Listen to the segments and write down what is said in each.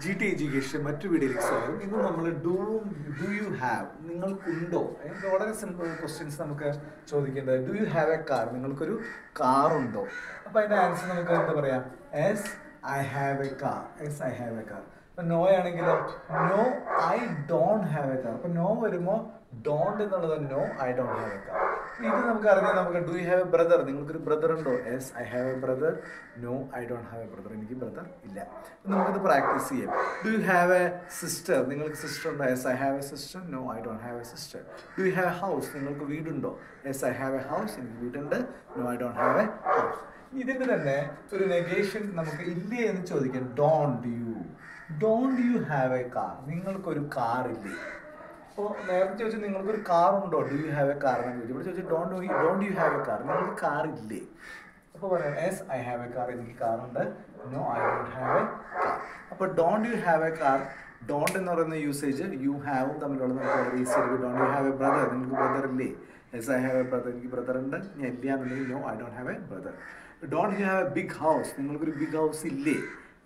GT education മറ്റൊരു വീഡിയോയിലേക്ക് സ്വാഗതം. ഇന്ന് നമ്മൾ ഡു യു ഹാവ്, നിങ്ങൾക്കുണ്ടോ? വളരെ സിമ്പിൾ ക്വസ്റ്റ്യൻസ് നമുക്ക് ചോദിക്കേണ്ടത്. Do you have a car, നിങ്ങൾക്കൊരു കാറുണ്ടോ? അപ്പോൾ അതിൻ്റെ ആൻസർ നമുക്ക് എന്താ പറയാം? Yes I have a car. Yes I have a car. അപ്പം നോ ആണെങ്കിലോ no I don't have a car. അപ്പം നോ വരുമ്പോൾ ഡോണ്ട് എന്നുള്ളത് no I don't have a car. ഇത് നമുക്ക് അറിയാം. നമുക്ക് do you have a brother, നിങ്ങൾക്കൊരു ബ്രദർ ഉണ്ടോ? Yes I have a brother. No I don't have a brother, എനിക്ക് ബ്രദർ ഇല്ല. നമുക്കിത് പ്രാക്ടീസ് ചെയ്യാം. Do you have a sister, നിങ്ങൾക്ക് സിസ്റ്റർ ഉണ്ടോ? Yes I have a sister. No I don't have a sister. Do you have a house, നിങ്ങൾക്ക് വീടുണ്ടോ? Yes I have a house, എനിക്ക് വീടുണ്ട്. No I don't have a house. ഇതിന് തന്നെ ഒരു negation നമുക്ക് ഇല്ലേ എന്ന് ചോദിക്കാം. Don't you have a car, നിങ്ങൾക്കൊരു കാർ ഇല്ലേ? അപ്പോൾ നേരത്തെ ചോദിച്ചാൽ നിങ്ങൾക്കൊരു കാർ ഉണ്ടോ? Do you have a car എന്ന് ചോദിച്ചു. ഇവിടെ ചോദിച്ചാൽ don't you have a car, നിങ്ങൾക്ക് കാർ ഇല്ലേ? അപ്പോൾ പറയാം yes I have a car, എനിക്ക് കാറുണ്ട്. No I don't have a car. അപ്പോൾ don't you have a car, don't എന്ന് പറയുന്ന യൂസേജ് യു ഹാവും തമ്മിലുള്ള നമുക്ക് വളരെ ഈസി ആയിട്ട്. Don't you have a brother, നിങ്ങൾക്ക് ബ്രദർ ഇല്ലേ? Yes I have a brother, എനിക്ക് ബ്രദർ ഉണ്ട്. ഞാൻ ഇല്ല എന്നുണ്ടെങ്കിൽ no I don't have a brother. Don't you have a big house, നിങ്ങൾക്കൊരു ബിഗ് ഹൗസ് ഇല്ലേ?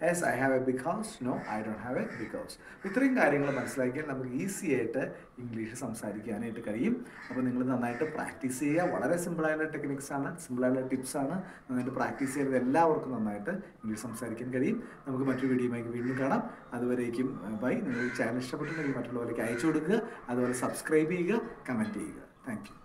Yes I have a big house. No I don't have a big house. ഇത്രയും കാര്യങ്ങൾ മനസ്സിലാക്കിയാൽ നമുക്ക് ഈസി ആയിട്ട് ഇംഗ്ലീഷ് സംസാരിക്കാനായിട്ട് കഴിയും. അപ്പോൾ നിങ്ങൾ നന്നായിട്ട് പ്രാക്ടീസ് ചെയ്യുക. വളരെ സിമ്പിളായുള്ള ടെക്നിക്സ് ആണ്, സിമ്പിളായുള്ള ടിപ്സ് ആണ്. നന്നായിട്ട് പ്രാക്ടീസ് ചെയ്തത് എല്ലാവർക്കും നന്നായിട്ട് ഇംഗ്ലീഷ് സംസാരിക്കാൻ കഴിയും. നമുക്ക് മറ്റൊരു വീഡിയോയുമായി വീണ്ടും കാണാം. അതുവരേക്കും ബൈ. നിങ്ങൾ ചാനൽ ഇഷ്ടപ്പെട്ടിട്ടുണ്ടെങ്കിൽ മറ്റുള്ളവർക്ക് അയച്ചു കൊടുക്കുക. അതുപോലെ സബ്സ്ക്രൈബ് ചെയ്യുക, കമൻറ്റ് ചെയ്യുക. Thank you.